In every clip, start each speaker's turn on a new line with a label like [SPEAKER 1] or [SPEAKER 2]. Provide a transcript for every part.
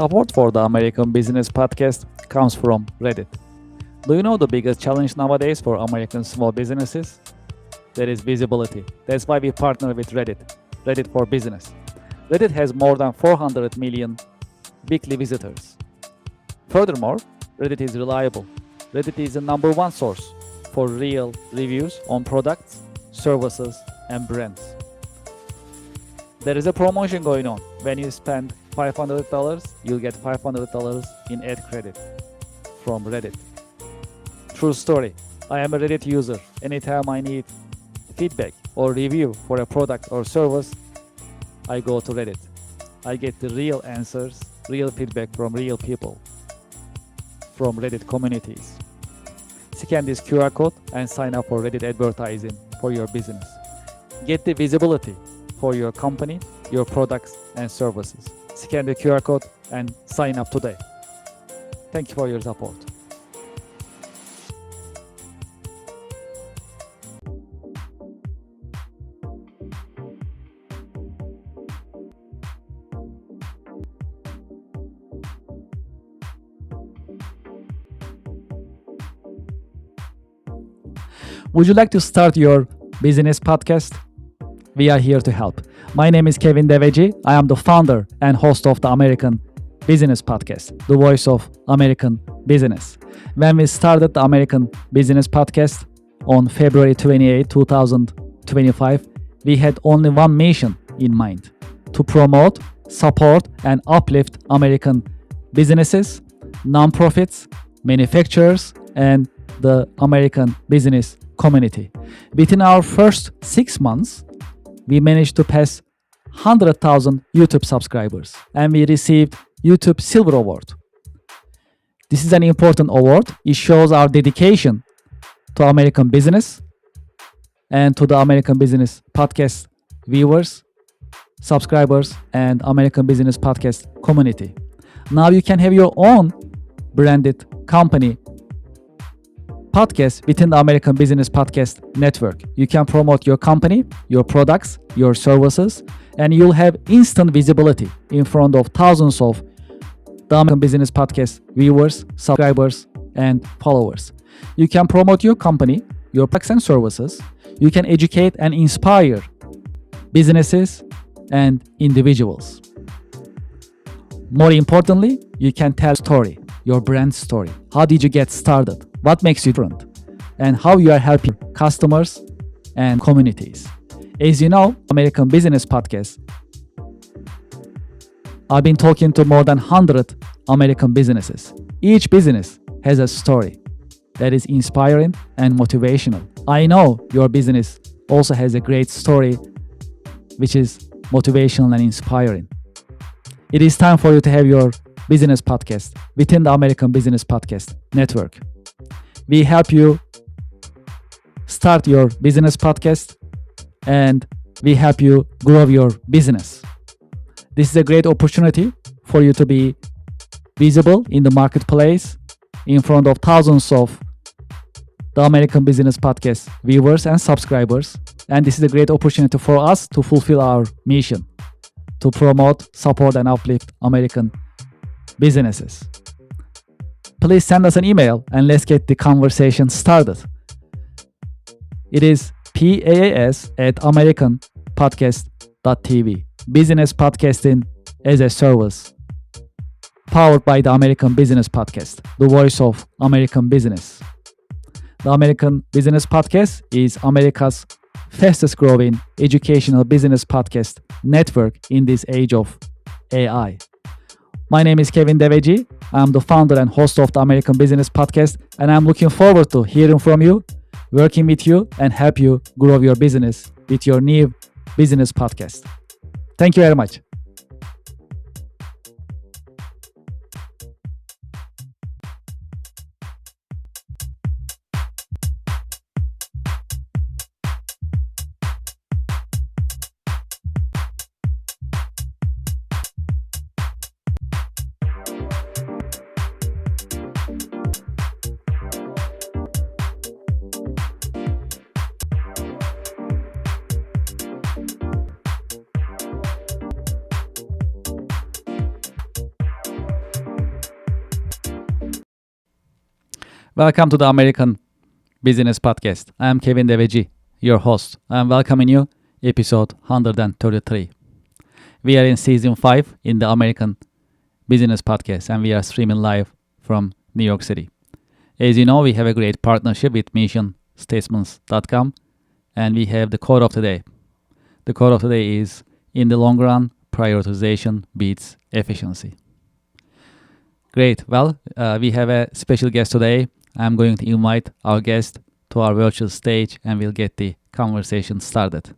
[SPEAKER 1] Support for the American Business Podcast comes from Reddit. Do you know the biggest challenge nowadays for American small businesses? That is visibility. That's why we partner with Reddit for Business. Reddit has more than 400 million weekly visitors. Furthermore, Reddit is reliable. Reddit is the number one source for real reviews on products, services, and brands. There is a promotion going on. When you spend $500, you'll get $500 in ad credit from Reddit. True story. I am a Reddit user. Anytime I need feedback or review for a product or service, I go to Reddit. I get the real answers, real feedback from real people, from Reddit communities. Scan this QR code and sign up for Reddit advertising for your business. Get the visibility for your company, your products and services. Scan the QR code and sign up today. Thank you for your support. Would you like to start your business podcast? We are here to help. My name is Kevin Devecioglu. I am the founder and host of the American Business Podcast, the voice of American business. When we started the American Business Podcast on February 28, 2025, we had only one mission in mind: to promote, support, and uplift American businesses, nonprofits, manufacturers, and the American business community. Within our first 6 months, we managed to pass 100,000 YouTube subscribers, and we received YouTube Silver Award. This is an important award. It shows our dedication to American business and to the American Business Podcast viewers, subscribers, and American Business Podcast community. Now you can have your own branded company podcast within the American Business Podcast Network. You can promote your company, your products, your services, and you'll have instant visibility in front of thousands of the American Business Podcast viewers, subscribers, and followers. You can promote your company, your products and services. You can educate and inspire businesses and individuals. More importantly, you can tell a story, your brand story. How did you get started? What makes you different? And how you are helping customers and communities. As you know, American Business Podcast, I've been talking to more than 100 American businesses. Each business has a story that is inspiring and motivational. I know your business also has a great story which is motivational and inspiring. It is time for you to have your business podcast within the American Business Podcast Network. We help you start your business podcast and we help you grow your business. This is a great opportunity for you to be visible in the marketplace in front of thousands of the American Business Podcast viewers and subscribers. And this is a great opportunity for us to fulfill our mission to promote, support, and uplift American businesses. Please send us an email and let's get the conversation started. It is PaaS@americanpodcast.tv. Business podcasting as a service. Powered by the American Business Podcast, the voice of American business. The American Business Podcast is America's fastest growing educational business podcast network in this age of AI. My name is Kevin Devecioglu. I'm the founder and host of the American Business Podcast, and I'm looking forward to hearing from you, working with you, and help you grow your business with your new business podcast. Thank you very much. Welcome to the American Business Podcast. I am Kevin Deveci, your host. I am welcoming you, episode 133. We are in season 5 in the American Business Podcast, and we are streaming live from New York City. As you know, we have a great partnership with missionstatements.com, and we have the quote of the day. The quote of the day is, in the long run, prioritization beats efficiency. Great. Well, we have a special guest today. I'm going to invite our guest to our virtual stage and we'll get the conversation started.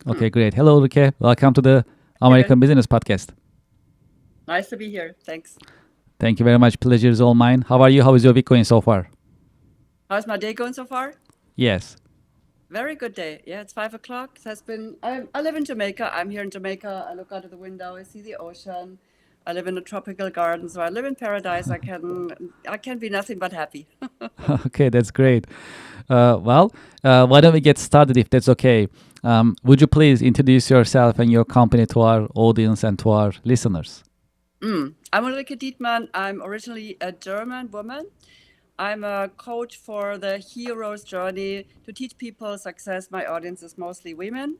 [SPEAKER 1] Okay, great. Hello, Ulrike. Welcome to the American Business Podcast.
[SPEAKER 2] Nice to be here. Thanks.
[SPEAKER 1] Thank you very much. Pleasure is all mine. How are you? How is your week going so far?
[SPEAKER 2] How's my day going so far?
[SPEAKER 1] Yes.
[SPEAKER 2] Very good day. Yeah, it's 5 o'clock. It has been. I live in Jamaica. I'm here in Jamaica. I look out of the window. I see the ocean. I live in a tropical garden, so I live in paradise. I can be nothing but happy.
[SPEAKER 1] Okay, that's great. Why don't we get started if that's okay? Would you please introduce yourself and your company to our audience and to our listeners?
[SPEAKER 2] I'm Ulrike Dietmann. I'm originally a German woman. I'm a coach for the hero's journey to teach people success. My audience is mostly women.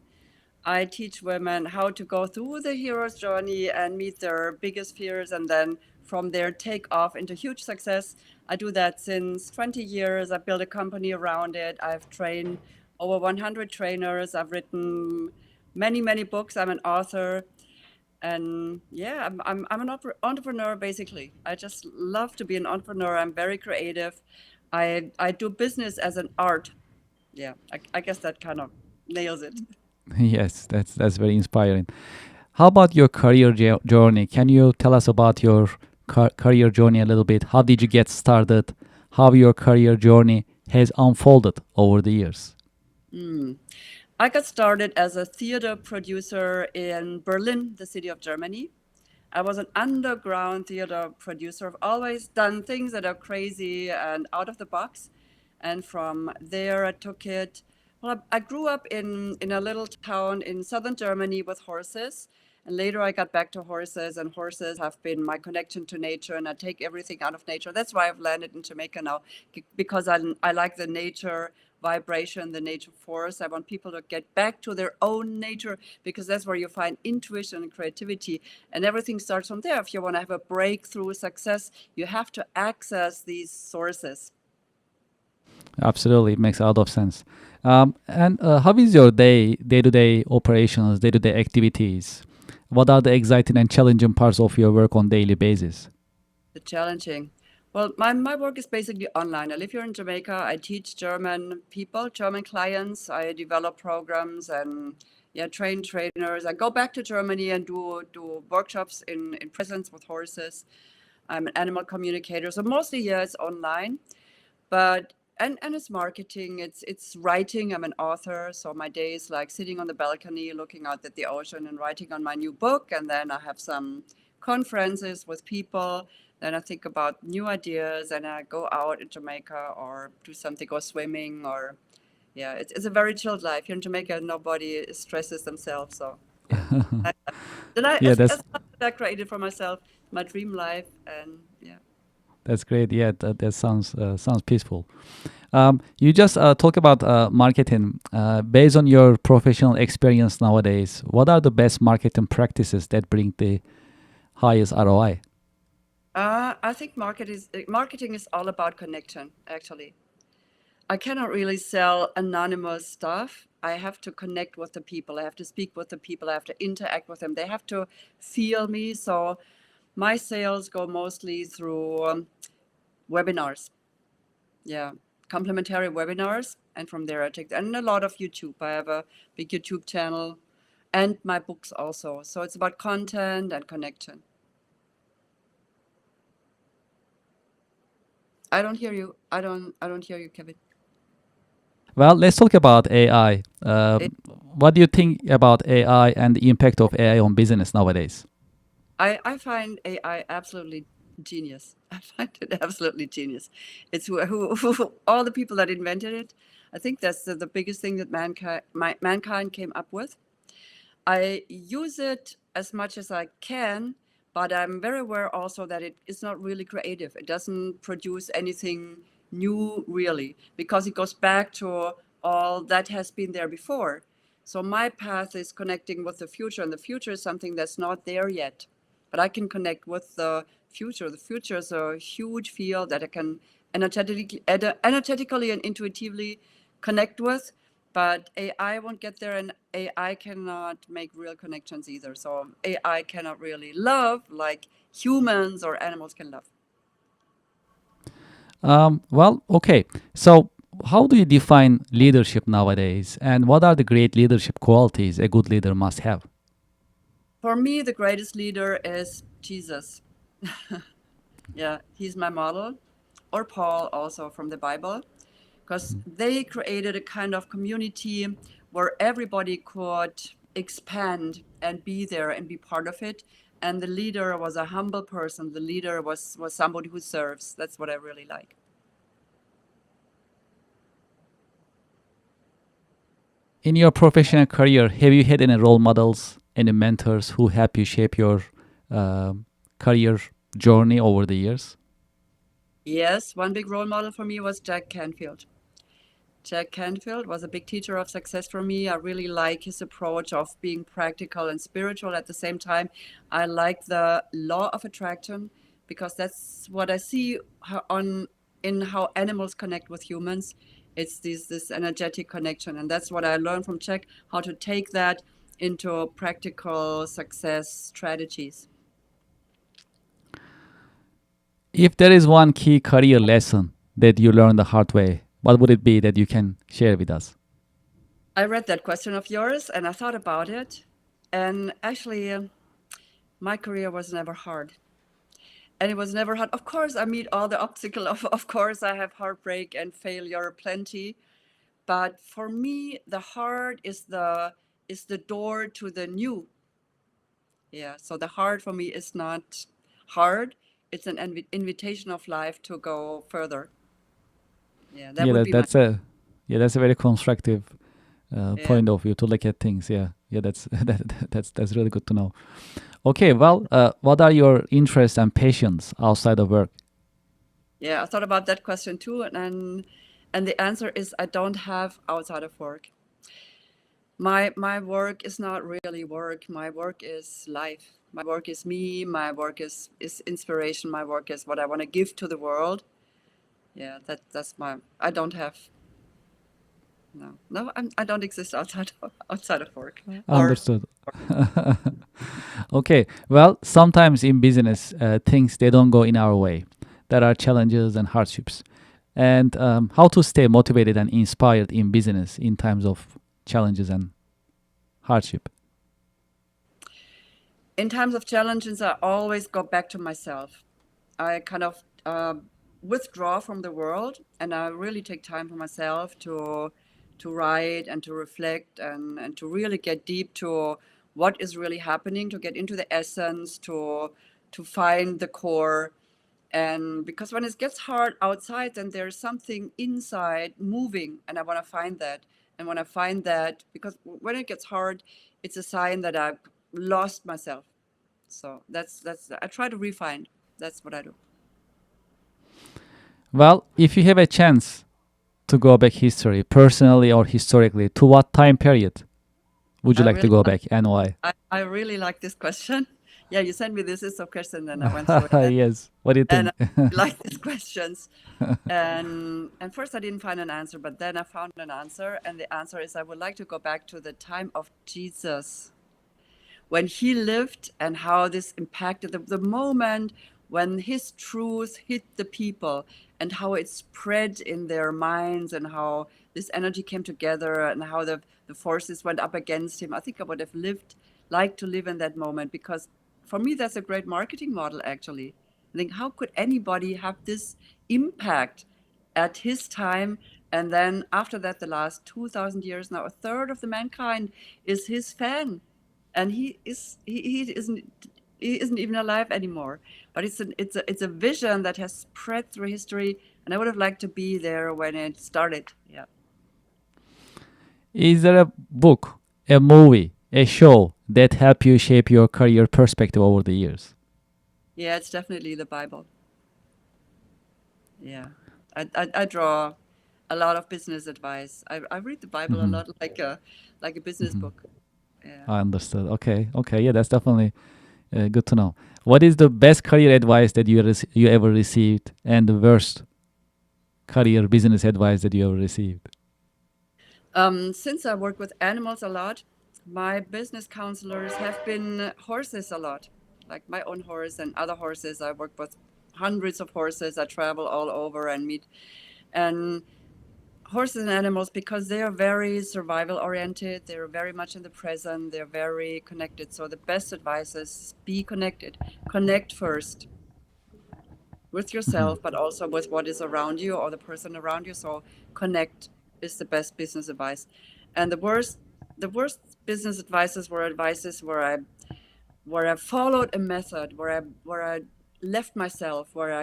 [SPEAKER 2] I teach women how to go through the hero's journey and meet their biggest fears and then from there take off into huge success. I do that since 20 years. I built a company around it. I've trained over 100 trainers. I've written many, many books. I'm an author. And yeah, I'm an entrepreneur basically. I just love to be an entrepreneur. I'm very creative. I do business as an art. Yeah, I guess that kind of nails it.
[SPEAKER 1] Yes, that's very inspiring. How about your career journey? Can you tell us about your career journey a little bit? How did you get started? How your career journey has unfolded over the years?
[SPEAKER 2] I got started as a theater producer in Berlin, the city of Germany. I was an underground theater producer. I've always done things that are crazy and out of the box. And from there, I took it. Well, I grew up in a little town in southern Germany with horses. And later I got back to horses, and horses have been my connection to nature. And I take everything out of nature. That's why I've landed in Jamaica now, because I like the nature vibration, the nature force. I want people to get back to their own nature because that's where you find intuition and creativity. And everything starts from there. If you want to have a breakthrough success, you have to access these sources.
[SPEAKER 1] Absolutely, it makes a lot of sense. And how is your day-to-day operations, day-to-day activities? What are the exciting and challenging parts of your work on daily basis?
[SPEAKER 2] The challenging. Well, my work is basically online. I live here in Jamaica. I teach German people, German clients. I develop programs and yeah, train trainers. I go back to Germany and do workshops in presence with horses. I'm an animal communicator. So mostly, yeah, it's online. But and it's marketing, it's writing. I'm an author, so my day is like sitting on the balcony looking out at the ocean and writing on my new book, and then I have some conferences with people, then I think about new ideas and I go out in Jamaica or do something, go swimming, or yeah, it's a very chilled life here in Jamaica. Nobody stresses themselves, so yeah. I, then I
[SPEAKER 1] Yeah, that's
[SPEAKER 2] as I created for myself my dream life, and yeah.
[SPEAKER 1] that's great. Yeah, that sounds peaceful. You just talk about marketing. Based on your professional experience nowadays, what are the best marketing practices that bring the highest ROI?
[SPEAKER 2] I think marketing is all about connection, actually. I cannot really sell anonymous stuff. I have to connect with the people. I have to speak with the people. I have to interact with them. They have to feel me. So my sales go mostly through webinars. Yeah, complimentary webinars. And from there I take, and a lot of YouTube. I have a big YouTube channel and my books also. So it's about content and connection. I don't hear you, Kevin.
[SPEAKER 1] Well, let's talk about AI. What do you think about AI and the impact of AI on business nowadays?
[SPEAKER 2] I find AI absolutely genius. I find it absolutely genius. It's who all the people that invented it. I think that's the biggest thing that mankind came up with. I use it as much as I can, but I'm very aware also that it is not really creative. It doesn't produce anything new really, because it goes back to all that has been there before. So my path is connecting with the future, and the future is something that's not there yet. But I can connect with the future. The future is a huge field that I can energetically and intuitively connect with. But AI won't get there, and AI cannot make real connections either. So AI cannot really love like humans or animals can love.
[SPEAKER 1] Well, okay. So, how do you define leadership nowadays, and what are the great leadership qualities a good leader must have?
[SPEAKER 2] For me, the greatest leader is Jesus. Yeah, he's my model, or Paul also from the Bible, because they created a kind of community where everybody could expand and be there and be part of it. And the leader was a humble person. The leader was somebody who serves. That's what I really like.
[SPEAKER 1] In your professional career, have you had any role models, any mentors who help you shape your career journey over the years?
[SPEAKER 2] Yes, one big role model for me was Jack Canfield. Jack Canfield was a big teacher of success for me. I really like his approach of being practical and spiritual at the same time. I like the law of attraction, because that's what I see on in how animals connect with humans. It's this energetic connection, and that's what I learned from Jack, how to take that into practical success strategies.
[SPEAKER 1] If there is one key career lesson that you learned the hard way, what would it be that you can share with us?
[SPEAKER 2] I read that question of yours and I thought about it, and actually, my career was never hard. And it was never hard. Of course, I meet all the obstacles. Of course, I have heartbreak and failure plenty. But for me, the hard is the door to the new. Yeah. So the hard for me is not hard. It's an invitation of life to go further. Yeah, that
[SPEAKER 1] Yeah,
[SPEAKER 2] would be my.
[SPEAKER 1] that's a very constructive
[SPEAKER 2] Yeah.
[SPEAKER 1] point of view to look at things. Yeah, yeah, that's that's really good to know. Okay, well, what are your interests and passions outside of work?
[SPEAKER 2] Yeah, I thought about that question too, and the answer is I don't have outside of work. My work is not really work. My work is life. My work is me. My work is inspiration. My work is what I want to give to the world. Yeah, that's my. I don't have no. I don't exist outside of work or.
[SPEAKER 1] Understood. Okay, well, sometimes in business, things they don't go in our way. There are challenges and hardships, and how to stay motivated and inspired in business in times of challenges and hardship.
[SPEAKER 2] In times of challenges, I always go back to myself. I kind of withdraw from the world, and I really take time for myself to write and to reflect and to really get deep to what is really happening, to get into the essence, to find the core. And because when it gets hard outside, then there's something inside moving, and I want to find that. And when I find that, because when it gets hard, it's a sign that I've lost myself. So that's I try to refine. That's what I do.
[SPEAKER 1] Well, if you have a chance to go back history, personally or historically, to what time period would you
[SPEAKER 2] I
[SPEAKER 1] like to
[SPEAKER 2] really
[SPEAKER 1] go back and why?
[SPEAKER 2] I really like this question. Yeah, you sent me this list of questions and I went through it,
[SPEAKER 1] Yes. What do you
[SPEAKER 2] and I
[SPEAKER 1] think?
[SPEAKER 2] like these questions. And first I didn't find an answer, but then I found an answer, and the answer is I would like to go back to the time of Jesus, when he lived, and how this impacted the moment when his truth hit the people, and how it spread in their minds, and how this energy came together, and how the forces went up against him. I think I would have liked to live in that moment, because for me that's a great marketing model actually. I think, how could anybody have this impact at his time? And then after that, the last 2000 years now, a third of the mankind is his fan, and he isn't even alive anymore. But it's a vision that has spread through history, and I would have liked to be there when it started. Yeah.
[SPEAKER 1] Is there a book, a movie, a show that help you shape your career perspective over the years?
[SPEAKER 2] Yeah, it's definitely the Bible. Yeah. I draw a lot of business advice. I read the Bible a
[SPEAKER 1] Hmm.
[SPEAKER 2] lot like a business
[SPEAKER 1] Hmm.
[SPEAKER 2] book. Yeah.
[SPEAKER 1] I understood. Okay. Okay. Yeah, that's definitely good to know. What is the best career advice that you ever received, and the worst career business advice that you ever received?
[SPEAKER 2] Since I work with animals a lot, my business counselors have been horses a lot, like my own horse and other horses. I work with hundreds of horses. I travel all over and meet and horses and animals because they are very survival oriented. They're very much in the present. They're very connected. So the best advice is be connected. Connect first with
[SPEAKER 1] Hmm.
[SPEAKER 2] yourself, but also with what is around you or the person around you. So connect is the best business advice. And the worst business advices were advices where I followed a method, where I left myself, where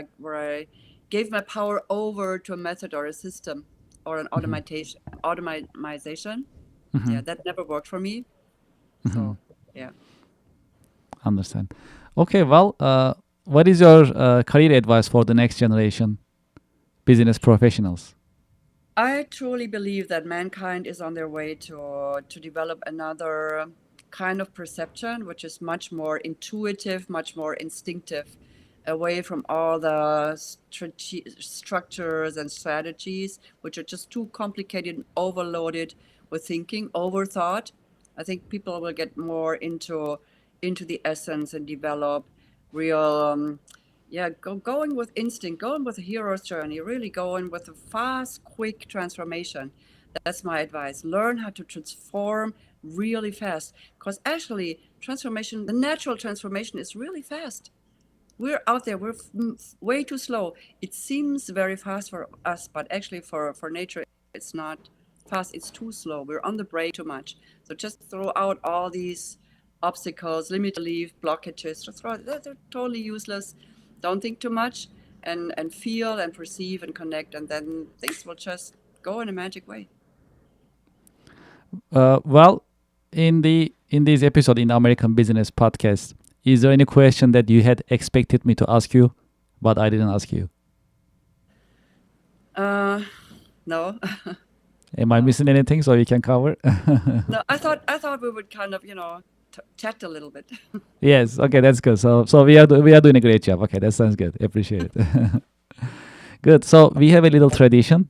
[SPEAKER 2] I gave my power over to a method or a system or an
[SPEAKER 1] Hmm.
[SPEAKER 2] automation.
[SPEAKER 1] Hmm.
[SPEAKER 2] Yeah, that never worked for me.
[SPEAKER 1] Hmm.
[SPEAKER 2] So yeah.
[SPEAKER 1] Understand. Okay. Well, what is your career advice for the next generation business professionals?
[SPEAKER 2] I truly believe that mankind is on their way to develop another kind of perception, which is much more intuitive, much more instinctive, away from all the structures and strategies, which are just too complicated and overloaded with thinking, overthought. I think people will get more into the essence and develop real yeah, going with instinct, going with a hero's journey, really going with a fast, quick transformation. That's my advice. Learn how to transform really fast. Because actually, transformation, the natural transformation is really fast. We're out there, we're way too slow. It seems very fast for us, but actually, for nature, it's not fast, it's too slow. We're on the brake too much. So just throw out all these obstacles, limit belief, blockages, just throw, they're totally useless. Don't think too much and feel and perceive and connect, and then things will just go in a magic way.
[SPEAKER 1] Well, in this episode in the American Business Podcast, is there any question that you had expected me to ask you, but I didn't ask you?
[SPEAKER 2] Uh, no,
[SPEAKER 1] Am I
[SPEAKER 2] no,
[SPEAKER 1] missing anything so you can cover?
[SPEAKER 2] no. I thought we would kind of chat a little bit.
[SPEAKER 1] Yes. Okay, that's good. So we are doing a great job. Okay, that sounds good. Appreciate it. Good. So we have a little tradition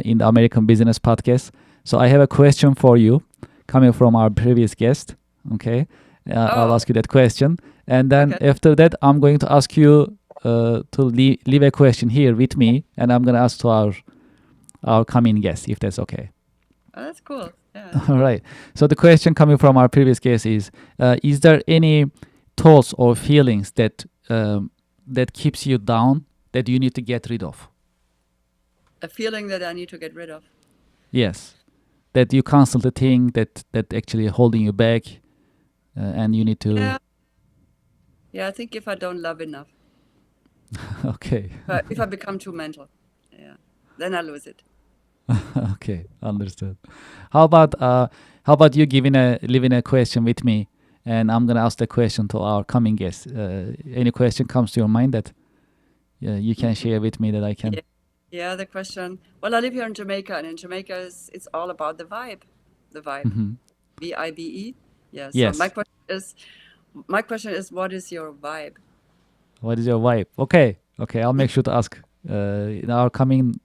[SPEAKER 1] in the American Business Podcast. So I have a question for you, coming from our previous guest. Okay, I'll
[SPEAKER 2] Oh,
[SPEAKER 1] ask you that question, and then
[SPEAKER 2] okay.
[SPEAKER 1] after that, I'm going to ask you to leave a question here with me, and I'm going to ask to our coming guest if that's okay.
[SPEAKER 2] Oh, that's cool. Yeah, that's
[SPEAKER 1] All
[SPEAKER 2] cool.
[SPEAKER 1] right. So the question coming from our previous guest is there any thoughts or feelings that keeps you down that you need to get rid of?
[SPEAKER 2] A feeling that I need to get rid of.
[SPEAKER 1] Yes, that you constantly think that actually holding you back, and you need to.
[SPEAKER 2] Yeah, yeah. I think if I don't love enough,
[SPEAKER 1] Okay.
[SPEAKER 2] if I become too mental, yeah, then I lose it.
[SPEAKER 1] Okay, understood. How about you leaving a question with me, and I'm gonna ask the question to our coming guest. Any question comes to your mind that you can
[SPEAKER 2] Mhm.
[SPEAKER 1] share with me that I can.
[SPEAKER 2] Yeah, yeah. The question. Well, I live here in Jamaica, and in Jamaica, it's all about the vibe,
[SPEAKER 1] Hmm.
[SPEAKER 2] VIBE. Yeah. So
[SPEAKER 1] Yes.
[SPEAKER 2] my question is, what is your vibe?
[SPEAKER 1] What is your vibe? Okay. Okay. I'll make sure to ask. In our coming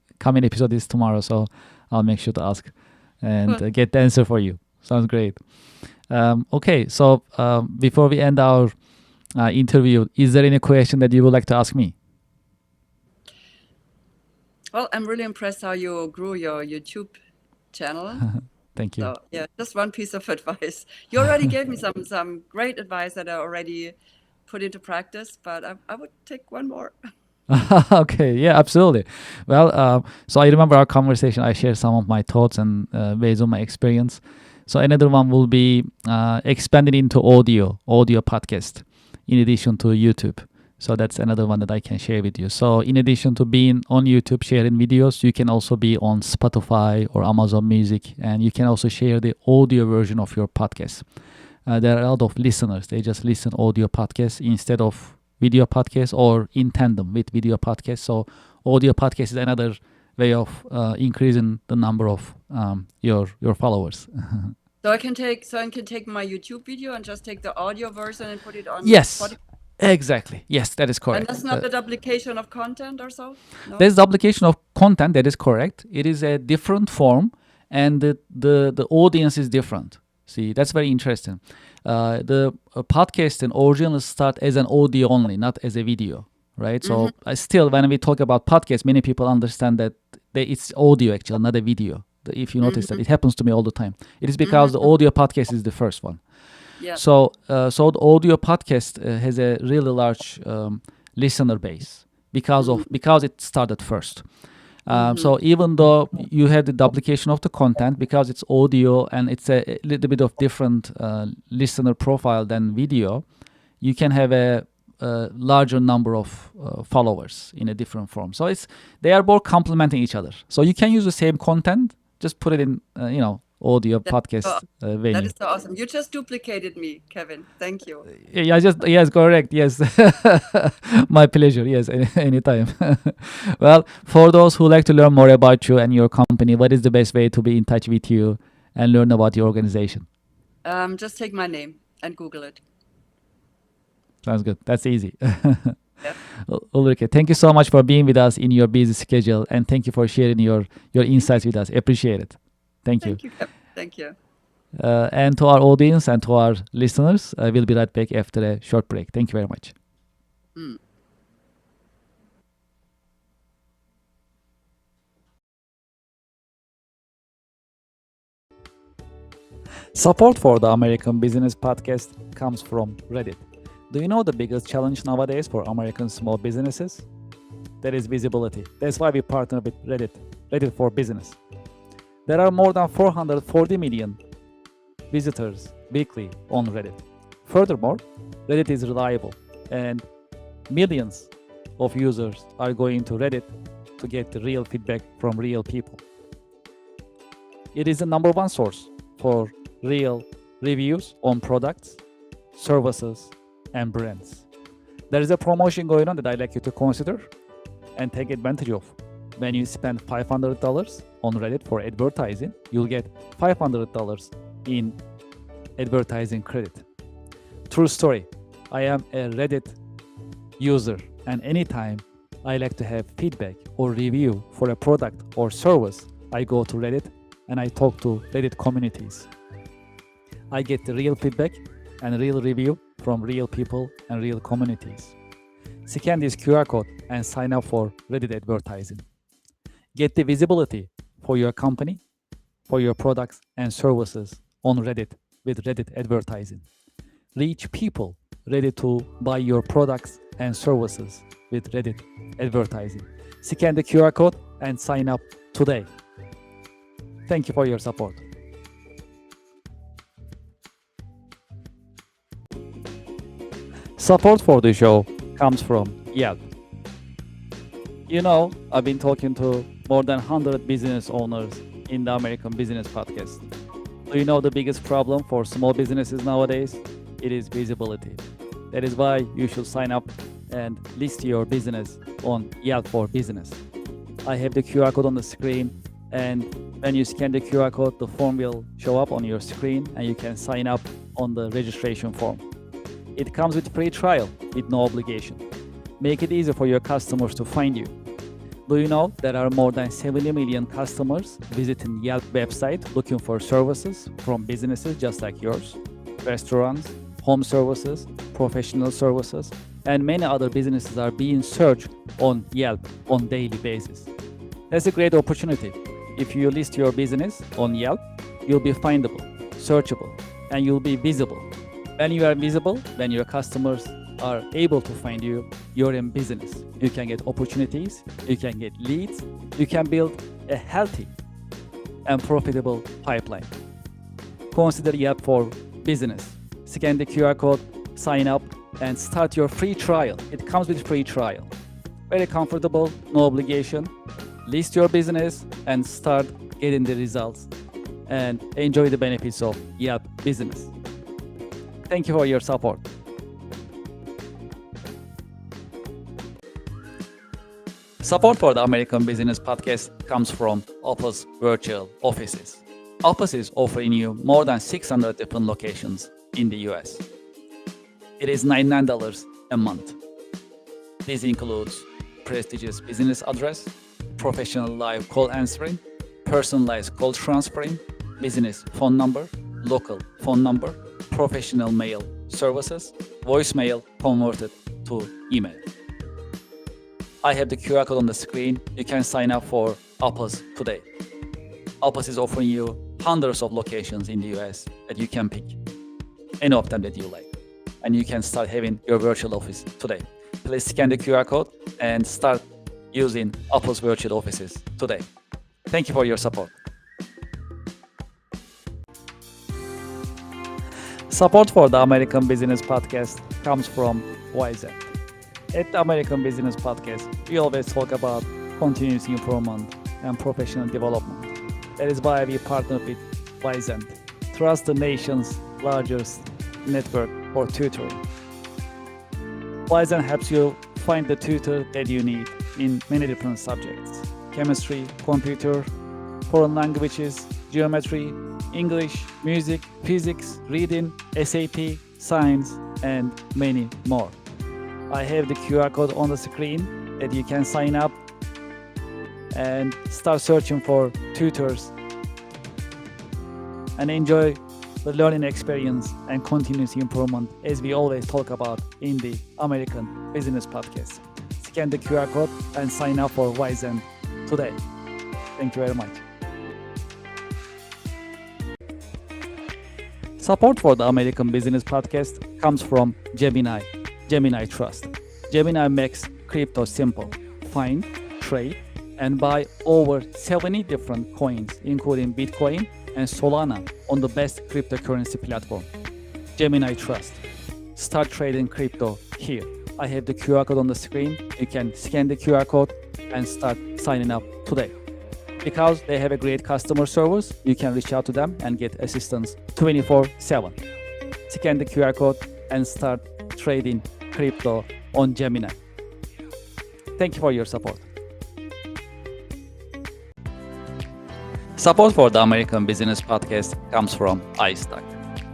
[SPEAKER 1] episode is tomorrow, so I'll make sure to ask and
[SPEAKER 2] Cool.
[SPEAKER 1] get the answer for you. Sounds great. Okay. So before we end our interview, is there any question that you would like to ask me?
[SPEAKER 2] Well, I'm really impressed how you grew your YouTube channel.
[SPEAKER 1] Thank you.
[SPEAKER 2] So yeah, just one piece of advice. You already gave me some great advice that I already put into practice, but I would take one more.
[SPEAKER 1] Okay, yeah, absolutely. Well, so I remember our conversation. I shared some of my thoughts and based on my experience. So another one will be expanding into audio podcast, in addition to YouTube. So that's another one that I can share with you. So in addition to being on YouTube sharing videos, you can also be on Spotify or Amazon Music, and you can also share the audio version of your podcast. There are a lot of listeners; they just listen audio podcasts instead of video podcast or in tandem with video podcast. So audio podcast is another way of increasing the number of your followers.
[SPEAKER 2] So I can take my YouTube video and just take the audio version and put it on
[SPEAKER 1] Yes,
[SPEAKER 2] Spotify.
[SPEAKER 1] exactly. Yes, that is
[SPEAKER 2] And
[SPEAKER 1] correct.
[SPEAKER 2] that's not the duplication of content or so? No?
[SPEAKER 1] There's duplication of content. That is correct. It is a different form, and the audience is different. See, that's very interesting. The podcasting originally start as an audio only, not as a video, right? So still, when we talk about podcast, many people understand that it's audio actually, not a video. If you notice that, it happens to me all the time. It is because the audio podcast is the first one.
[SPEAKER 2] Yeah.
[SPEAKER 1] So the audio podcast has a really large listener base because it started first. So even though you have the duplication of the content, because it's audio and it's a little bit of different listener profile than video, you can have a larger number of followers in a different form. So they are both complementing each other. So you can use the same content, just put it in audio podcast venue.
[SPEAKER 2] That is so awesome. You just duplicated me, Kevin. Thank you.
[SPEAKER 1] Yes, correct. Yes, my pleasure. Yes, anytime. Well, for those who like to learn more about you and your company, what is the best way to be in touch with you and learn about your organization?
[SPEAKER 2] Just take my name and Google it.
[SPEAKER 1] Sounds good. That's easy.
[SPEAKER 2] Yeah.
[SPEAKER 1] Ulrike, thank you so much for being with us in your busy schedule, and thank you for sharing your insights with us. Appreciate it. Thank you.
[SPEAKER 2] Kevin. Thank you.
[SPEAKER 1] And to our audience and to our listeners, we'll be right back after a short break. Thank you very much. Support for the American Business Podcast comes from Reddit. Do you know the biggest challenge nowadays for American small businesses? That is visibility. That's why we partner with Reddit for Business. There are more than 440 million visitors weekly on Reddit. Furthermore, Reddit is reliable, and millions of users are going to Reddit to get the real feedback from real people. It is the number one source for real reviews on products, services, and brands. There is a promotion going on that I'd like you to consider and take advantage of. When you spend $500 on Reddit for advertising, you'll get $500 in advertising credit. True story. I am a Reddit user, and anytime I like to have feedback or review for a product or service, I go to Reddit and I talk to Reddit communities. I get the real feedback and real review from real people and real communities. Scan this QR code and sign up for Reddit advertising. Get the visibility for your company, for your products and services on Reddit with Reddit advertising. Reach people ready to buy your products and services with Reddit advertising. Scan the QR code and sign up today. Thank you for your support. Support for the show comes from Yelp. You know, I've been talking to more than 100 business owners in the American Business Podcast. Do you know the biggest problem for small businesses nowadays? It is visibility. That is why you should sign up and list your business on Yelp for Business. I have the QR code on the screen, and when you scan the QR code, the form will show up on your screen and you can sign up on the registration form. It comes with free trial with no obligation. Make it easy for your customers to find you. Do you know there are more than 70 million customers visiting Yelp website looking for services from businesses just like yours? Restaurants, home services, professional services, and many other businesses are being searched on Yelp on daily basis. That's a great opportunity. If you list your business on Yelp, you'll be findable, searchable, and you'll be visible. When you are visible, when your customers are able to find you, you're in business. You can get opportunities, you can get leads, you can build a healthy and profitable pipeline. Consider Yelp for Business. Scan the QR code, sign up, and start your free trial. It comes with free trial. Very comfortable, no obligation. List your business and start getting the results and enjoy the benefits of Yelp Business. Thank you for your support. Support for the American Business Podcast comes from Opus Virtual Offices. Opus is offering you more than 600 different locations in the US. It is $99 a month. This includes prestigious business address, professional live call answering, personalized call transferring, business phone number, local phone number, professional mail services, voicemail converted to email. I have the QR code on the screen. You can sign up for Opus today. Opus is offering you hundreds of locations in the US that you can pick, any of them that you like. And you can start having your virtual office today. Please scan the QR code and start using Opus Virtual Offices today. Thank you for your support. Support for the American Business Podcast comes from YZ. At the American Business Podcast, we always talk about continuous improvement and professional development. That is why we partner with YZ, trust the nation's largest network for tutoring. YZ helps you find the tutor that you need in many different subjects: chemistry, computer, foreign languages, geometry, English, music, physics, reading, SAT, science, and many more. I have the QR code on the screen that you can sign up and start searching for tutors and enjoy the learning experience and continuous improvement as we always talk about in the American Business Podcast. Scan the QR code and sign up for YZ today. Thank you very much. Support for the American Business Podcast comes from Gemini Trust. Gemini makes crypto simple. Find, trade, and buy over 70 different coins, including Bitcoin and Solana, on the best cryptocurrency platform. Gemini Trust. Start trading crypto here. I have the QR code on the screen. You can scan the QR code and start signing up today. Because they have a great customer service, you can reach out to them and get assistance 24/7. Scan the QR code and start trading crypto on Gemini. Thank you for your support. Support for the American Business Podcast comes from iStack.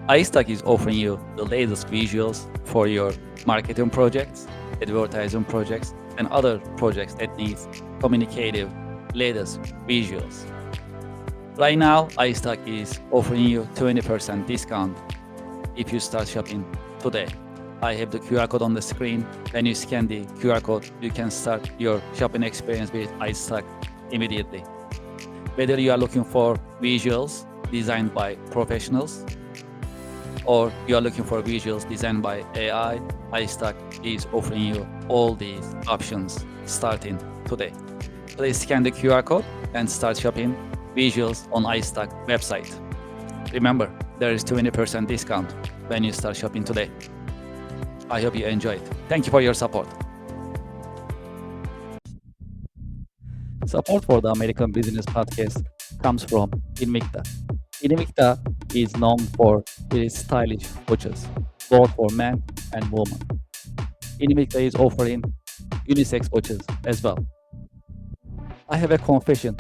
[SPEAKER 1] iStack is offering you the latest visuals for your marketing projects, advertising projects, and other projects that need communicative latest visuals. Right now, iStack is offering you 20% discount if you start shopping today. I have the QR code on the screen. When you scan the QR code, you can start your shopping experience with iStack immediately. Whether you are looking for visuals designed by professionals or you are looking for visuals designed by AI, iStack is offering you all these options starting today. Please scan the QR code and start shopping visuals on iStack website. Remember, there is 20% discount when you start shopping today. I hope you enjoy it. Thank you for your support. Support for the American Business Podcast comes from Invicta. Invicta is known for its stylish watches, both for men and women. Invicta is offering unisex watches as well. I have a confession.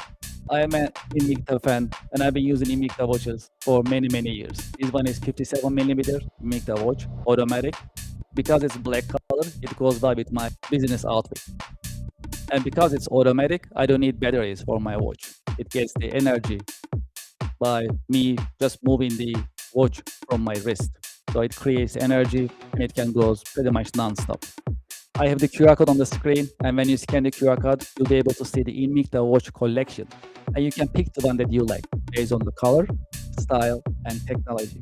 [SPEAKER 1] I am an Invicta fan and I've been using Invicta watches for many years. This one is 57mm Invicta watch, automatic. Because it's black color, it goes well with my business outfit. And because it's automatic, I don't need batteries for my watch. It gets the energy by me just moving the watch from my wrist. So it creates energy and it can go pretty much non-stop. I have the QR code on the screen, and when you scan the QR code, you'll be able to see the Invicta watch collection. And you can pick the one that you like based on the color, style, and technology.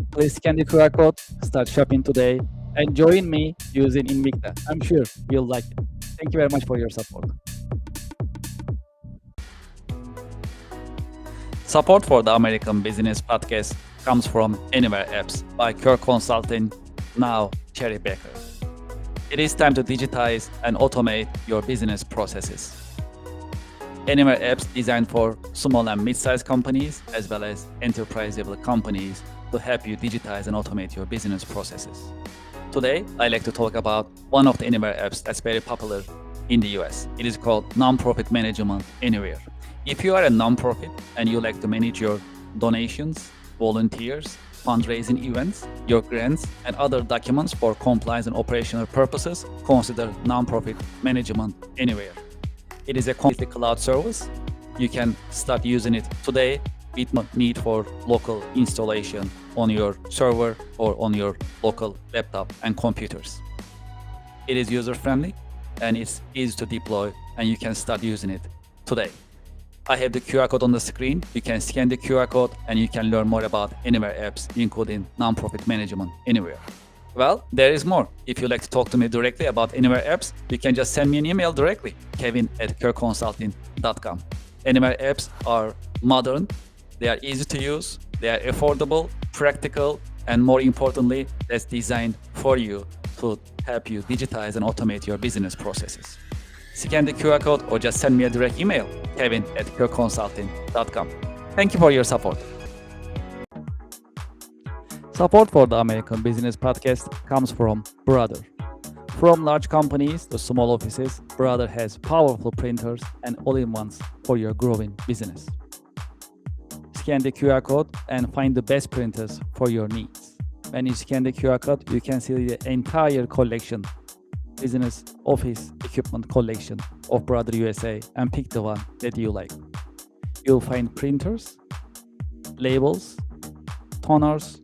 [SPEAKER 1] Please scan the QR code, start shopping today, and join me using Invicta. I'm sure you'll like it. Thank you very much for your support. Support for the American Business Podcast comes from Anywhere Apps by Kirk Consulting, now Cherry Baker. It is time to digitize and automate your business processes. Anywhere Apps designed for small and mid-sized companies as well as enterprise-level companies to help you digitize and automate your business processes. Today, I'd like to talk about one of the Anywhere apps that's very popular in the US. It is called Nonprofit Management Anywhere. If you are a nonprofit and you like to manage your donations, volunteers, fundraising events, your grants, and other documents for compliance and operational purposes, consider Nonprofit Management Anywhere. It is a completely cloud service. You can start using it today with no need for local installation on your server or on your local laptop and computers. It is user-friendly and it's easy to deploy, and you can start using it today. I have the QR code on the screen. You can scan the QR code and you can learn more about Anywhere apps, including Nonprofit Management Anywhere. Well, there is more. If you'd like to talk to me directly about Anywhere apps, you can just send me an email directly, kevin@kirkconsulting.com. Anywhere apps are modern, they are easy to use, they are affordable, practical, and more importantly, that's designed for you to help you digitize and automate your business processes. Scan the QR code or just send me a direct email, kevin@kirkconsulting.com. Thank you for your support. Support for the American Business Podcast comes from Brother. From large companies to small offices, Brother has powerful printers and all-in-ones for your growing business. Scan the QR code and find the best printers for your needs. When you scan the QR code, you can see the entire collection, business office equipment collection of Brother USA, and pick the one that you like. You'll find printers, labels, toners,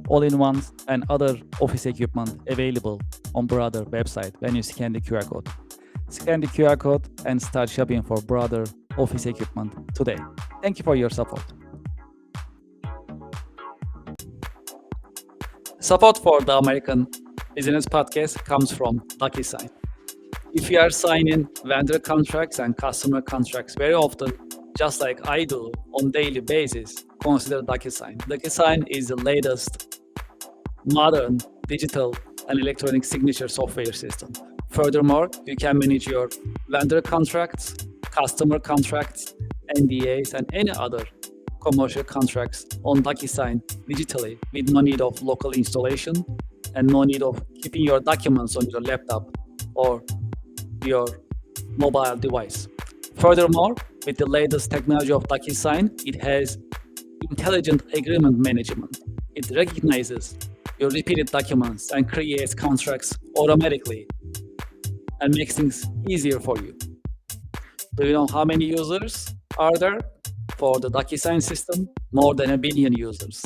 [SPEAKER 1] all-in-ones, and other office equipment available on Brother website when you scan the QR code. Scan the QR code and start shopping for Brother office equipment today. Thank you for your support. Support for the American Business Podcast comes from DocuSign. If you are signing vendor contracts and customer contracts very often, just like I do on daily basis, consider DocuSign. DocuSign is the latest modern digital and electronic signature software system. Furthermore, you can manage your vendor contracts, customer contracts, NDAs, and any other commercial contracts on DocuSign digitally with no need of local installation and no need of keeping your documents on your laptop or your mobile device. Furthermore, with the latest technology of DocuSign, it has intelligent agreement management. It recognizes your repeated documents and creates contracts automatically and makes things easier for you. Do you know how many users are there for the DocuSign system? More than 1 billion users.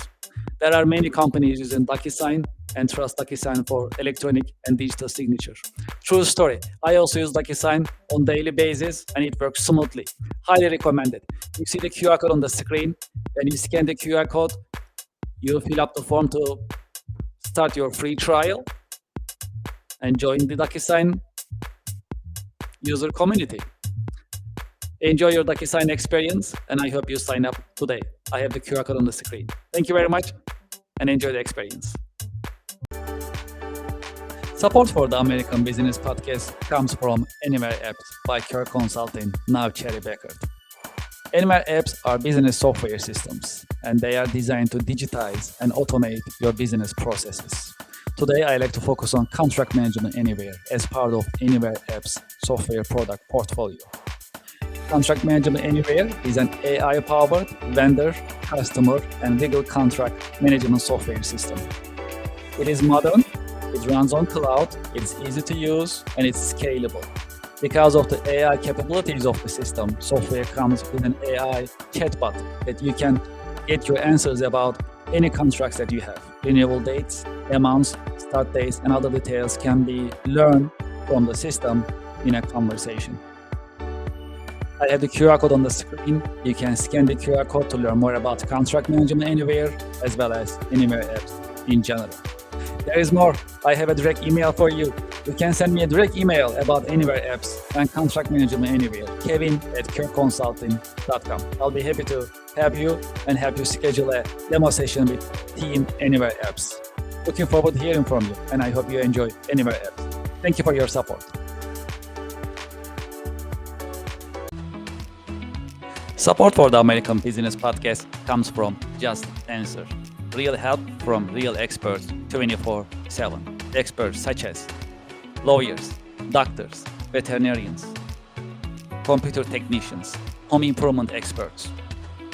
[SPEAKER 1] There are many companies using DocuSign and trust DocuSign for electronic and digital signature. True story. I also use DocuSign on daily basis and it works smoothly. Highly recommended. You see the QR code on the screen. When you scan the QR code, you fill up the form to start your free trial and join the DocuSign user community. Enjoy your DocuSign experience, and I hope you sign up today. I have the QR code on the screen. Thank you very much, and enjoy the experience. Support for the American Business Podcast comes from Anywhere Apps by Kirk Consulting, now Cherry Beckert. Anywhere apps are business software systems, and they are designed to digitize and automate your business processes. Today, I like to focus on contract management anywhere as part of Anywhere Apps software product portfolio. Contract Management Anywhere is an AI-powered vendor, customer, and legal contract management software system. It is modern, it runs on cloud, it's easy to use, and it's scalable. Because of the AI capabilities of the system, software comes with an AI chatbot that you can get your answers about any contracts that you have. Renewal dates, amounts, start dates, and other details can be learned from the system in a conversation. I have the QR code on the screen. You can scan the QR code to learn more about Contract Management Anywhere, as well as Anywhere apps in general. There is more. I have a direct email for you. You can send me a direct email about Anywhere apps and Contract Management Anywhere, kevin@kirkconsulting.com. I'll be happy to help you and help you schedule a demo session with Team Anywhere apps. Looking forward to hearing from you, and I hope you enjoy Anywhere apps. Thank you for your support. Support for the American Business Podcast comes from Just Answer. Real help from real experts 24/7. Experts such as lawyers, doctors, veterinarians, computer technicians, home improvement experts,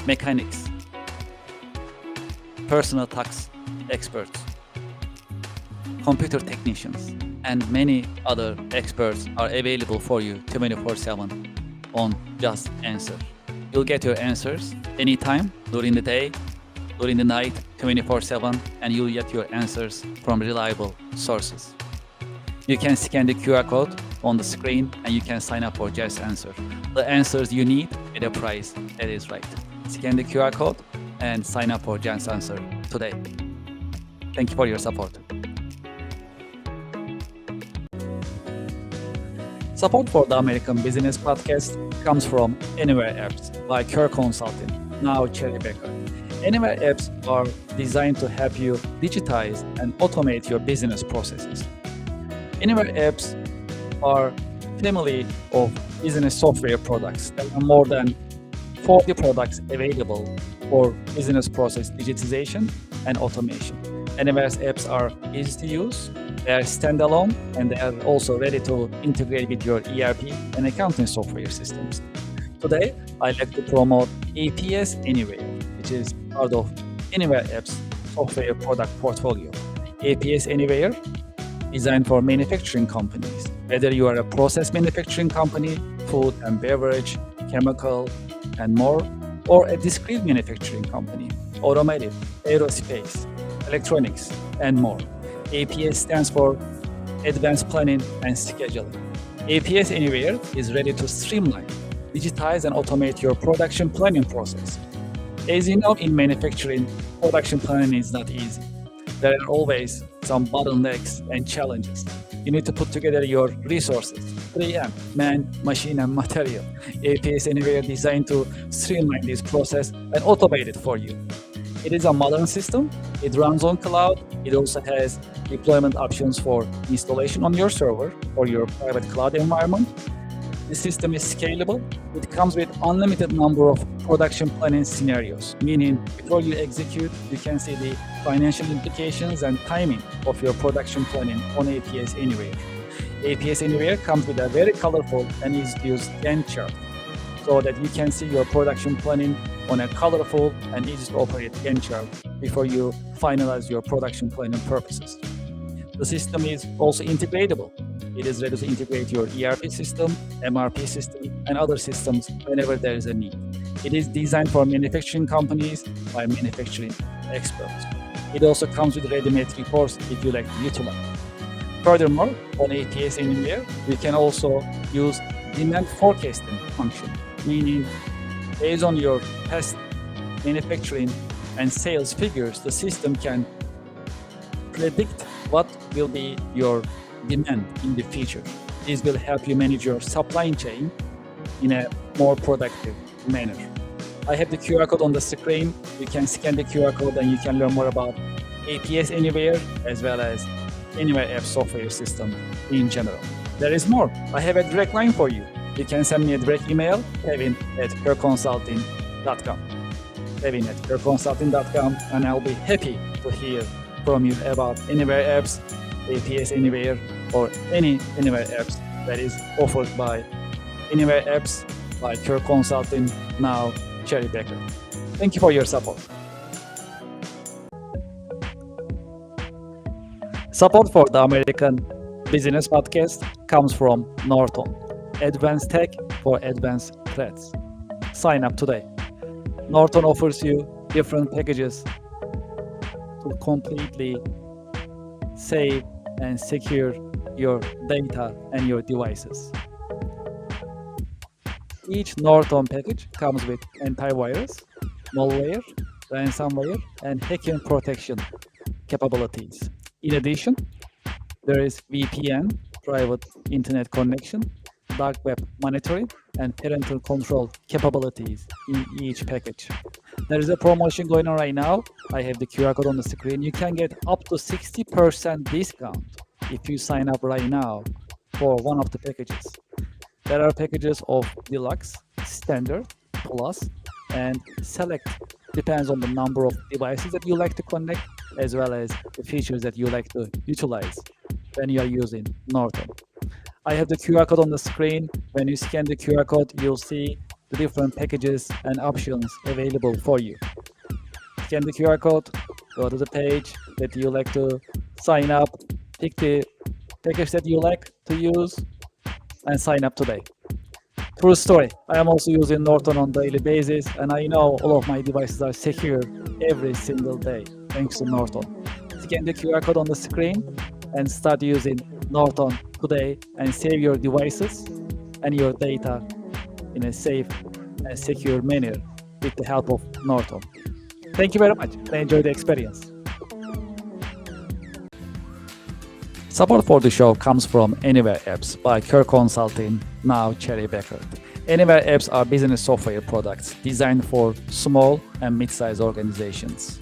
[SPEAKER 1] mechanics, personal tax experts, computer technicians, and many other experts are available for you 24/7 on Just Answer. You'll get your answers anytime during the day, during the night, 24/7, and you'll get your answers from reliable sources. You can scan the QR code on the screen and you can sign up for Just Answer. The answers you need at a price that is right. Scan the QR code and sign up for Just Answer today. Thank you for your support. Support for the American Business Podcast comes from Anywhere Apps by Kerr Consulting, now Cherry Baker. Anywhere Apps are designed to help you digitize and automate your business processes. Anywhere Apps are family of business software products. There are more than 40 products available for business process digitization and automation. Anywhere's apps are easy to use, they are standalone, and they are also ready to integrate with your ERP and accounting software systems. Today, I'd like to promote APS Anywhere, which is part of Anywhere Apps software product portfolio. APS Anywhere, designed for manufacturing companies. Whether you are a process manufacturing company, food and beverage, chemical, and more, or a discrete manufacturing company, automotive, aerospace, electronics, and more. APS stands for Advanced Planning and Scheduling. APS Anywhere is ready to streamline, digitize, and automate your production planning process. As you know, in manufacturing, production planning is not easy. There are always some bottlenecks and challenges. You need to put together your resources, 3M, man, machine, and material. APS Anywhere designed to streamline this process and automate it for you. It is a modern system. It runs on cloud. It also has deployment options for installation on your server or your private cloud environment. The system is scalable. It comes with unlimited number of production planning scenarios, meaning before you execute, you can see the financial implications and timing of your production planning on APS Anywhere. APS Anywhere comes with a very colorful and easy-to-use Gantt chart so that you can see your production planning on a colorful and easy-to-operate Gantt chart before you finalize your production planning purposes. The system is also integratable. It is ready to integrate your ERP system, MRP system, and other systems whenever there is a need. It is designed for manufacturing companies by manufacturing experts. It also comes with ready-made reports if you like to utilize. Furthermore, on APS Anywhere, we can also use demand forecasting function, meaning based on your past manufacturing and sales figures, the system can predict what will be your demand in the future. This will help you manage your supply chain in a more productive manner. I have the QR code on the screen. You can scan the QR code and you can learn more about APS Anywhere as well as Anywhere App software system in general. There is more. I have a direct line for you. You can send me a direct email, kevin@kerrconsulting.com. kevin@kerrconsulting.com, and I'll be happy to hear from you about Anywhere Apps, APS Anywhere, or any Anywhere Apps that is offered by Anywhere Apps by Kerr Consulting, now Cherry Baker. Thank you for your support. Support for the American Business Podcast comes from Norton, advanced tech for advanced threats. Sign up today. Norton offers you different packages to completely save and secure your data and your devices. Each Norton package comes with antivirus, malware, ransomware, and hacking protection capabilities. In addition, there is VPN, private internet connection, dark web monitoring, and parental control capabilities in each package. There is a promotion going on right now. I have the QR code on the screen. You can get up to 60% discount if you sign up right now for one of the packages. There are packages of Deluxe, Standard, Plus, and Select. Depends on the number of devices that you like to connect, as well as the features that you like to utilize when you are using Norton. I have the QR code on the screen. When you scan the QR code, you'll see the different packages and options available for you. Scan the QR code, go to the page that you like to sign up, pick the package that you like to use, and sign up today. True story. I am also using Norton on daily basis, and I know all of my devices are secure every single day thanks to Norton. Scan the QR code on the screen and start using Norton today and save your devices and your data in a safe and secure manner with the help of Norton. Thank you very much and enjoy the experience. Support for the show comes from Anywhere Apps by Kirk Consulting, now Cherry Beckert. Anywhere Apps are business software products designed for small and mid-sized organizations.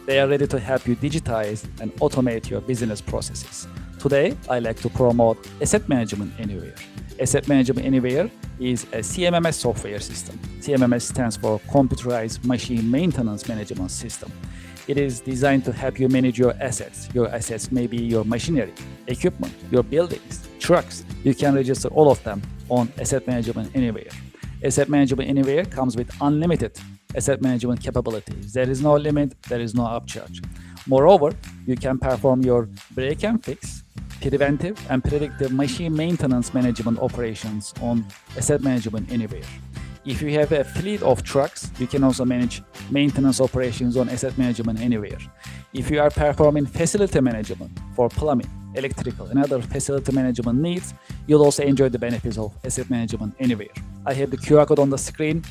[SPEAKER 1] They are ready to help you digitize and automate your business processes. Today, I like to promote Asset Management Anywhere. Asset Management Anywhere is a CMMS software system. CMMS stands for Computerized Machine Maintenance Management System. It is designed to help you manage your assets. Your assets may be your machinery, equipment, your buildings, trucks. You can register all of them on Asset Management Anywhere. Asset Management Anywhere comes with unlimited asset management capabilities. There is no limit, there is no upcharge. Moreover, you can perform your break and fix, preventive and predictive machine maintenance management operations on Asset Management Anywhere. If you have a fleet of trucks, you can also manage maintenance operations on Asset Management Anywhere. If you are performing facility management for plumbing, electrical, and other facility management needs, you'll also enjoy the benefits of Asset Management Anywhere. I have the QR code on the screen.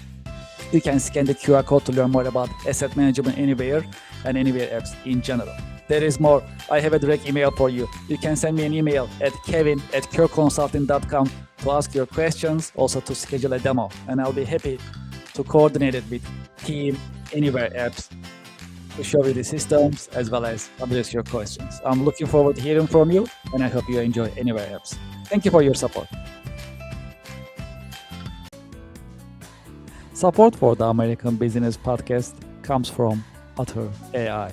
[SPEAKER 1] You can scan the QR code to learn more about Asset Management Anywhere and Anywhere apps in general. There is more. I have a direct email for you. You can send me an email at kevin@kirkconsulting.com to ask your questions, also to schedule a demo, and I'll be happy to coordinate it with Team Anywhere Apps to show you the systems as well as address your questions. I'm looking forward to hearing from you, and I hope you enjoy Anywhere Apps. Thank you for your support. Support for the American Business Podcast comes from Otter AI.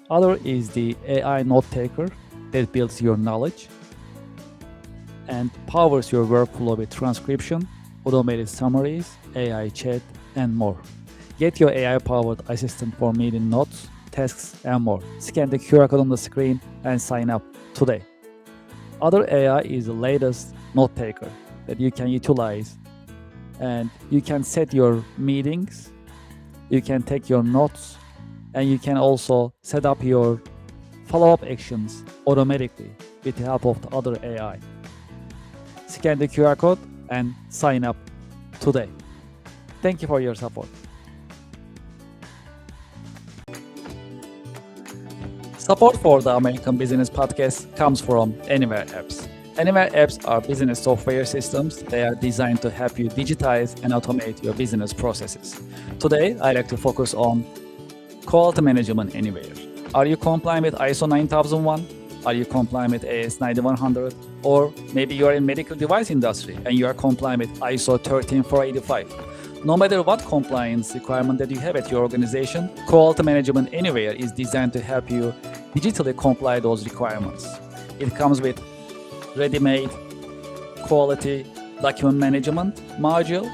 [SPEAKER 1] Otter is the AI note taker that builds your knowledge and powers your workflow with transcription, automated summaries, AI chat, and more. Get your AI-powered assistant for meeting notes, tasks, and more. Scan the QR code on the screen and sign up today. Otter AI is the latest note taker that you can utilize, and you can set your meetings, you can take your notes, and you can also set up your follow-up actions automatically with the help of the Otter AI. Scan the QR code and sign up today. Thank you for your support. Support for the American Business Podcast comes from Anywhere Apps. Anywhere Apps are business software systems. They are designed to help you digitize and automate your business processes. Today, I like to focus on Quality Management Anywhere. Are you compliant with ISO 9001? Are you compliant with AS 9100? Or maybe you are in medical device industry and you are compliant with ISO 13485. No matter what compliance requirement that you have at your organization, Quality Management Anywhere is designed to help you digitally comply those requirements. It comes with ready-made quality document management module,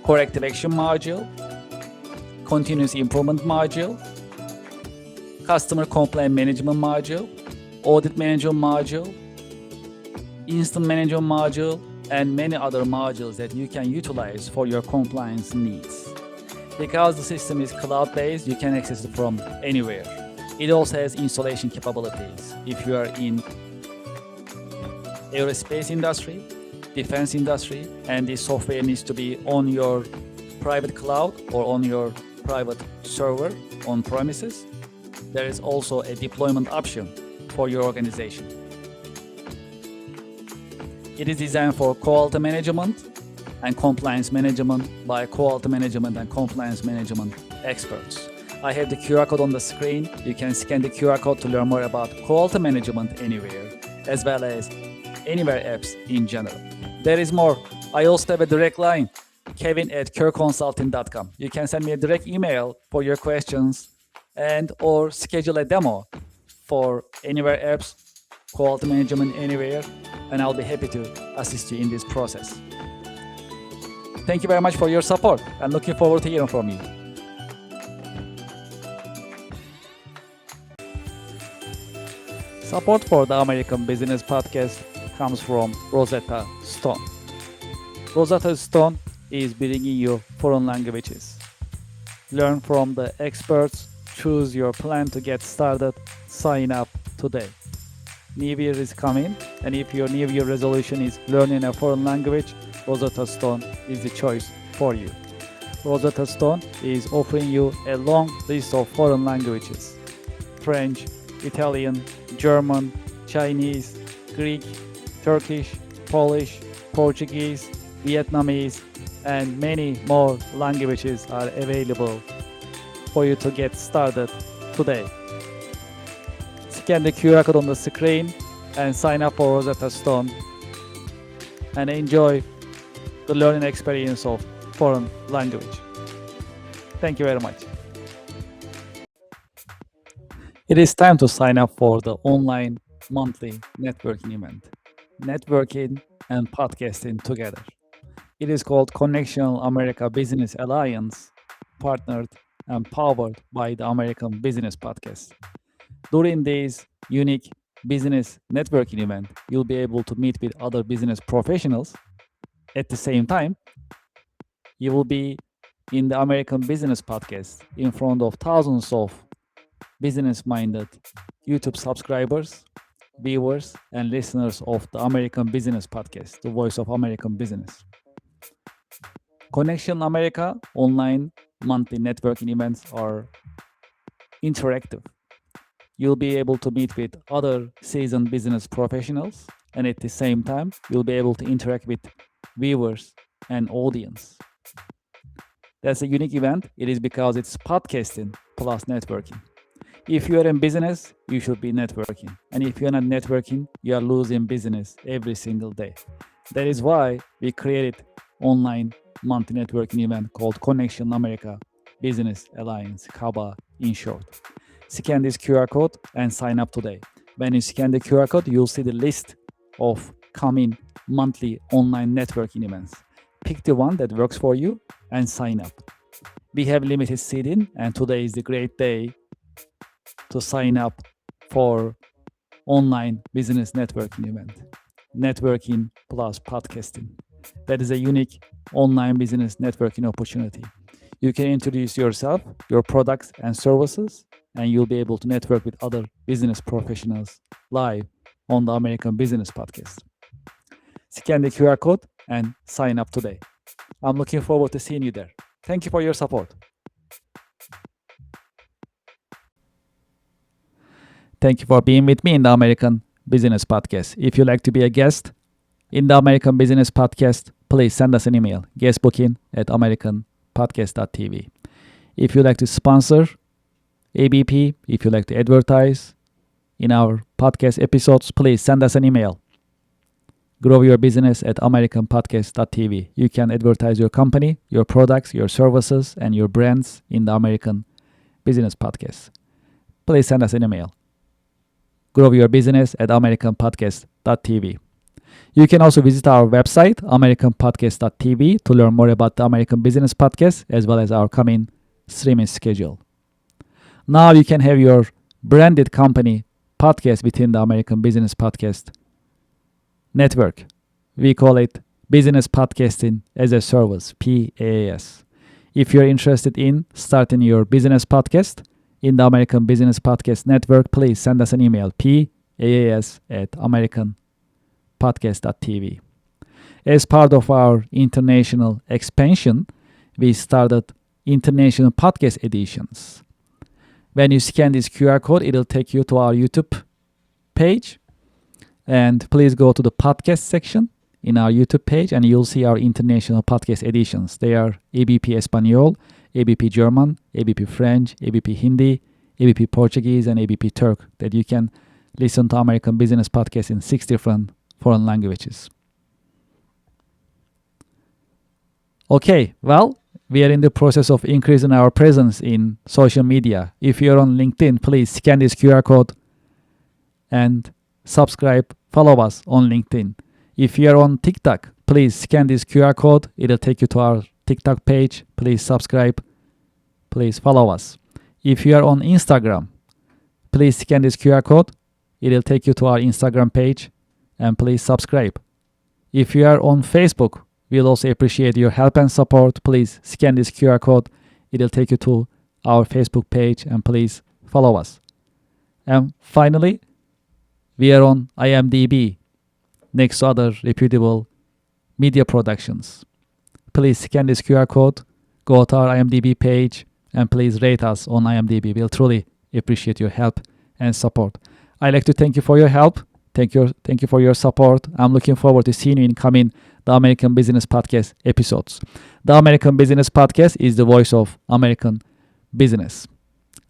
[SPEAKER 1] corrective action module, continuous improvement module, customer complaint management module, audit management module, instant management module, and many other modules that you can utilize for your compliance needs. Because the system is cloud-based, you can access it from anywhere. It also has installation capabilities. If you are in aerospace industry, defense industry, and this software needs to be on your private cloud or on your private server on premises, there is also a deployment option for your organization. It is designed for quality management and compliance management by quality management and compliance management experts. I have the QR code on the screen. You can scan the QR code to learn more about quality management anywhere, as well as Anywhere apps in general. There is more. I also have a direct line, kevin@kirkconsulting.com. You can send me a direct email for your questions and or schedule a demo for Anywhere apps, Quality Management Anywhere, and I'll be happy to assist you in this process. Thank you very much for your support and looking forward to hearing from you. Support for the American Business Podcast comes from Rosetta Stone. Rosetta Stone is bringing you foreign languages. Learn from the experts, choose your plan to get started, sign up today. New Year is coming, and if your New Year resolution is learning a foreign language, Rosetta Stone is the choice for you. Rosetta Stone is offering you a long list of foreign languages: French, Italian, German, Chinese, Greek, Turkish, Polish, Portuguese, Vietnamese, and many more languages are available for you to get started today. Scan the QR code on the screen and sign up for Rosetta Stone and enjoy the learning experience of foreign language. Thank you very much. It is time to sign up for the online monthly networking event, networking and podcasting together. It is called Connection America Business Alliance, partnered and powered by the American Business Podcast. During this unique business networking event, you'll be able to meet with other business professionals. At the same time, you will be in the American Business Podcast in front of thousands of business-minded YouTube subscribers, viewers, and listeners of the American Business Podcast, the voice of American business. Connection America online monthly networking events are interactive. You'll be able to meet with other seasoned business professionals, and at the same time, you'll be able to interact with viewers and audience. That's a unique event. It is because it's podcasting plus networking. If you are in business, you should be networking. And if you're not networking, you are losing business every single day. That is why we created online monthly networking event called Connection America Business Alliance, CABA in short. Scan this QR code and sign up today. When you scan the QR code, you'll see the list of coming monthly online networking events. Pick the one that works for you and sign up. We have limited seating, and today is the great day to sign up for online business networking event. Networking plus podcasting. That is a unique online business networking opportunity. You can introduce yourself, your products and services, and you'll be able to network with other business professionals live on the American Business Podcast. Scan the QR code and sign up today. I'm looking forward to seeing you there. Thank you for your support. Thank you for being with me in the American Business Podcast. If you'd like to be a guest in the American Business Podcast, please send us an email, guestbooking@americanpodcast.tv. If you'd like to sponsor ABP, if you'd like to advertise in our podcast episodes, please send us an email, growyourbusiness@americanpodcast.tv. You can advertise your company, your products, your services, and your brands in the American Business Podcast. Please send us an email, growyourbusiness@americanpodcast.tv. You can also visit our website, americanpodcast.tv, to learn more about the American Business Podcast as well as our coming streaming schedule. Now you can have your branded company podcast within the American Business Podcast network. We call it Business Podcasting as a Service, PaaS. If you're interested in starting your business podcast in the American Business Podcast network, please send us an email, paas@americanpodcast.tv. As part of our international expansion, we started international podcast editions. When you scan this QR code, it'll take you to our YouTube page. And please go to the podcast section in our YouTube page and you'll see our international podcast editions. They are ABP Espanol, ABP German, ABP French, ABP Hindi, ABP Portuguese, and ABP Turk, that you can listen to American Business Podcast in 6 different foreign languages. Okay, well, we are in the process of increasing our presence in social media. If you're on LinkedIn, please scan this QR code and subscribe follow us on LinkedIn. If you are on TikTok, please scan this QR code. It'll take you to our TikTok page. Please subscribe. Please follow us. If you are on Instagram, please scan this QR code. It'll take you to our Instagram page, and please subscribe. If you are on Facebook, we'll also appreciate your help and support. Please scan this QR code. It'll take you to our Facebook page, and please follow us. And finally, we are on IMDb, next to other reputable media productions. Please scan this QR code, go to our IMDb page, and please rate us on IMDb. We'll truly appreciate your help and support. I'd like to thank you for your help. Thank you for your support. I'm looking forward to seeing you in coming The American Business Podcast episodes. The American Business Podcast is the voice of American business.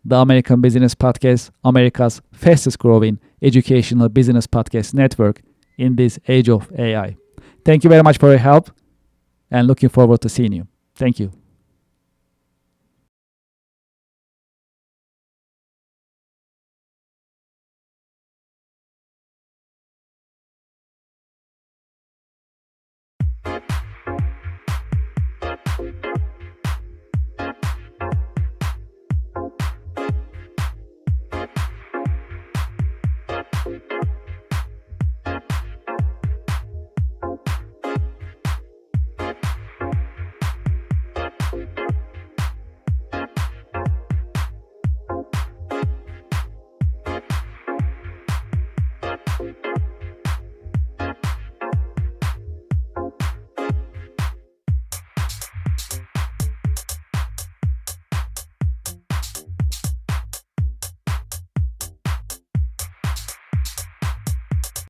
[SPEAKER 1] The American Business Podcast, America's fastest growing educational business podcast network in this age of AI. Thank you very much for your help, and looking forward to seeing you. Thank you.